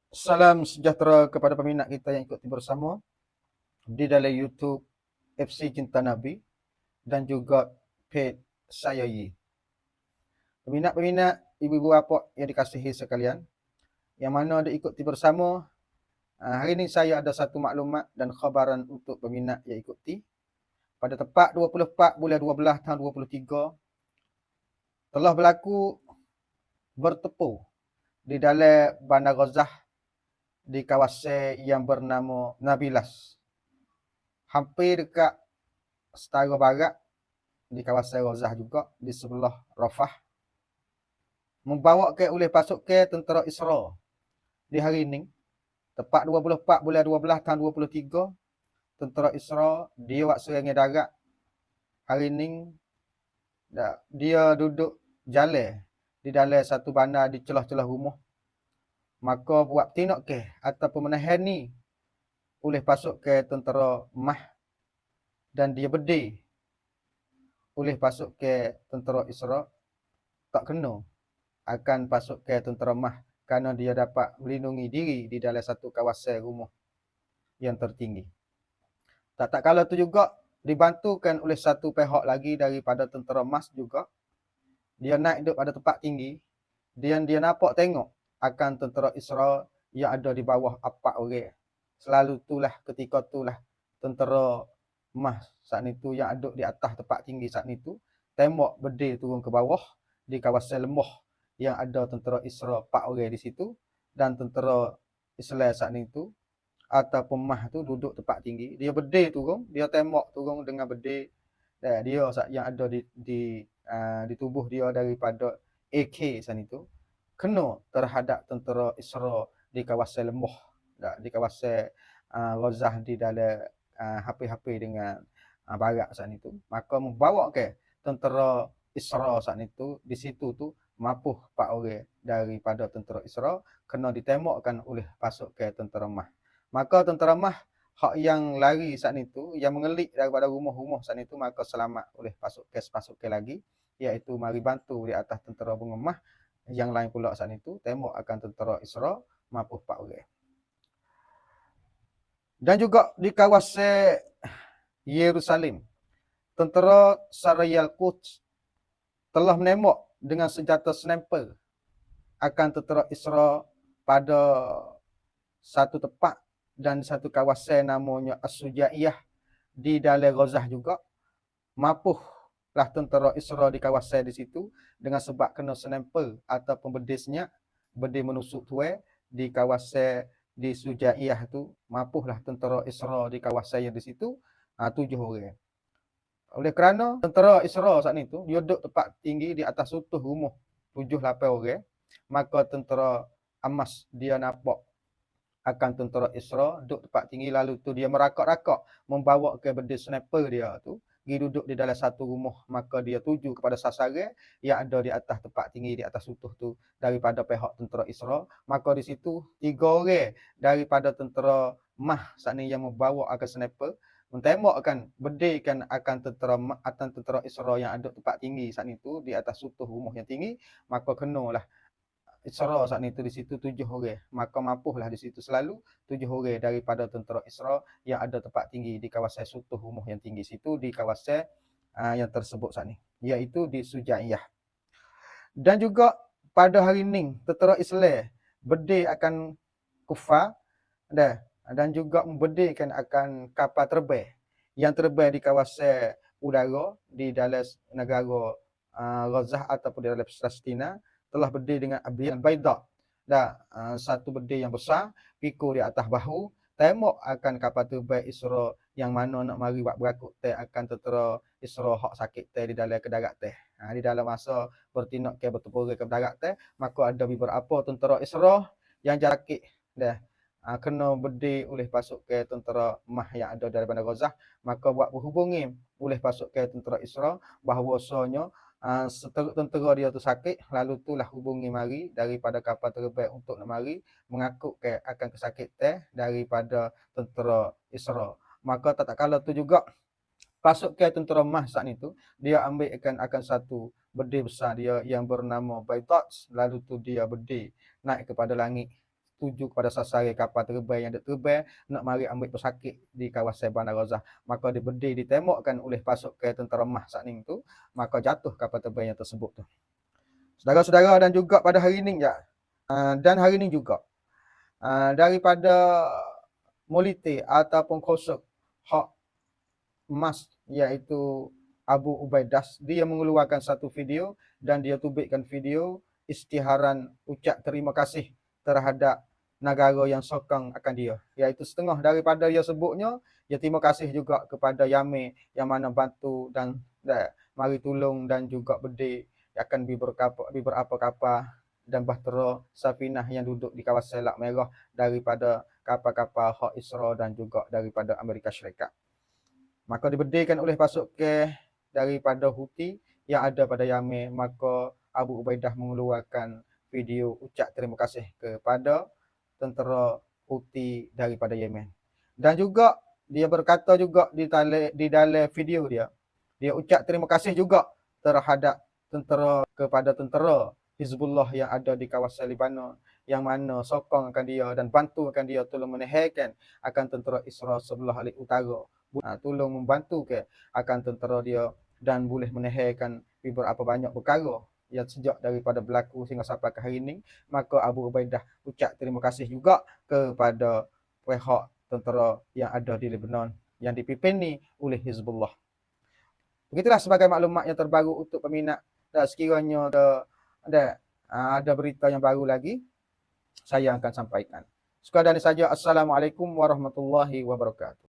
Salam sejahtera kepada peminat kita yang ikuti bersama di dalam YouTube FC Cinta Nabi dan juga page saya Yi. Peminat-peminat, ibu-ibu bapa yang dikasihi sekalian, yang mana diikuti bersama, hari ini saya ada satu maklumat dan khabaran untuk peminat yang ikuti. Pada tepat 24 bulan 12 tahun 2023, telah berlaku bertepur di dalam Bandar Gaza di kawasan yang bernama Nabilas. Hampir dekat setara barat di kawasan Gaza juga di sebelah Rafah, membawa ke oleh pasukan tentera Israel di hari ini tepat 24 bulan 12 tahun 2023. Tentera Israel dia buat serangan darat hari ini. Dia duduk jalan di dalam satu bandar di celah-celah rumah, maka buat tinok ke ataupun menahani oleh pasukan tentera Mah, dan dia berdiri oleh pasukan tentera Israel tak kena akan pasukan tentera Mah kerana dia dapat melindungi diri di dalam satu kawasan rumah yang tertinggi. Tak kala tu juga dibantukan oleh satu pihak lagi daripada tentera Mas juga. Dia naik duduk pada tempat tinggi dan dia nampak tengok akan tentera Israel yang ada di bawah 4 orang. Selalu itulah ketika itulah tentera Mas saat itu yang ada di atas tempat tinggi saat itu tembak berdiri turun ke bawah di kawasan lembah yang ada tentera Israel 4 orang di situ, dan tentera Israel saat itu ataupun Mah tu duduk tempat tinggi, dia berdiri turun, dia tembak turun dengan berdiri. Dia yang ada di tubuh dia daripada AK sana itu kena terhadap tentera Israel di kawasan lembah, di kawasan Gaza di dalam hampir-hampir dengan barat saat itu. Maka membawa ke tentera Israel saat itu di situ tu mapuh 4 orang daripada tentera Israel kena ditembakkan oleh pasukan tentera Mah. Maka tentera Mah hak yang lari saat itu, yang mengelik daripada rumah-rumah saat itu, maka selamat oleh pasukan lagi, iaitu mari bantu di atas tentera bunga Mah. Yang lain pula saat itu tembak akan tentera Israel mapuh 4 orang. Dan juga di kawasan Yerusalem, tentera Sarayal Quds telah menembak dengan senjata sniper akan tentera Israel pada satu tempat dan satu kawasan namanya As-Sujaiyah di dalam Gaza juga. Mapuhlah tentera Israel di kawasan di situ dengan sebab kena sniper ataupun bedisnya bedi menusuk tuai di kawasan di Sujaiyah tu. Mapuhlah tentera Israel di kawasan yang di situ 7 orang. Oleh kerana tentera Israel saat itu dia duduk tempat tinggi di atas sutuh rumah 7-8 orang, maka tentera Hamas dia nampak akan tentera Israel duduk tempat tinggi, lalu tu dia merakak-rakak membawa ke benda sniper dia tu pergi duduk di dalam satu rumah, maka dia tuju kepada sasaran yang ada di atas tempat tinggi di atas sutuh tu daripada pihak tentera Israel. Maka di situ 3 orang daripada tentera Mah saat ni yang membawa akan sniper mentembakkan berdirikan akan tentera Israel yang ada tempat tinggi saat itu di atas sutuh rumah yang tinggi, maka kenalah Israel saat itu di situ 7 orang. Maka mapuhlah di situ selalu 7 orang daripada tentera Israel yang ada tempat tinggi di kawasan sutuh rumah yang tinggi situ di kawasan yang tersebut saat ni, iaitu di Sujaiyah. Dan juga pada hari ini tentera Islam berdiri akan Kufar dan juga memberdirikan akan kapal terbang yang terbang di kawasan udara di dalam negara Gaza ataupun di dalam Palestina, telah berdiri dengan abian baidak. Satu berdiri yang besar, pikul di atas bahu, tembak akan kapal terbang Israel yang mana nak mari buat berakut teh akan tentera Israel hak sakit teh di dalam ke darat teh. Di dalam masa bertindak ke bertempur ke darat teh, maka ada beberapa tentera Israel yang sakit dah kena berdiri oleh pasukan tentera Mah yang ada daripada Gaza, maka buat berhubungi oleh pasukan tentera Israel bahawasanya tentera dia tu sakit, lalu itulah hubungi mari daripada kapal terbang untuk nak mari mengakut ke akan kesakit teh daripada tentera Israel. Maka tak kala tu juga pasukan tentera Mah saat itu dia ambil akan satu berdiri besar dia yang bernama Baidots, lalu tu dia berdiri naik kepada langit tuju kepada sasaran kapal terbang yang terbang nak mari ambil pesakit di kawasan Bandar Razah. Maka ditembakkan oleh pasukan tentera Mah saat tu, maka jatuh kapal terbang yang tersebut tu. Saudara-saudara, dan juga pada hari ini ya, dan hari ini juga daripada molite ataupun kosok hak emas, iaitu Abu Ubaidah, dia mengeluarkan satu video dan dia tubikkan video isytiharan ucap terima kasih terhadap negara yang sokong akan dia, iaitu setengah daripada dia sebutnya, dia terima kasih juga kepada Yame yang mana bantu dan mari tolong dan juga berdek akan beberapa kapal dan bahtera Safinah yang duduk di kawasan Selat Merah daripada kapal-kapal Hak Isra dan juga daripada Amerika Syarikat. Maka diberdirikan oleh pasukan daripada Houthi yang ada pada Yaman. Maka Abu Ubaidah mengeluarkan video ucap terima kasih kepada tentera Houthi daripada Yemen. Dan juga dia berkata juga di dalam video dia ucap terima kasih juga terhadap kepada tentera Hizbullah yang ada di kawasan Lebanon, yang mana sokong akan dia dan bantu akan dia tolong menaikkan akan tentera Israel sebelah utara, tolong membantu akan tentera dia dan boleh menaikkan beberapa banyak perkara yang sejak daripada berlaku sehingga sampai ke hari ini. Maka Abu Ubaidah ucap terima kasih juga kepada pihak tentera yang ada di Lebanon yang dipimpini oleh Hizbullah. Begitulah sebagai maklumat yang terbaru untuk peminat. Dan sekiranya ada berita yang baru lagi, saya akan sampaikan. Sekadar ini saja. Assalamualaikum warahmatullahi wabarakatuh.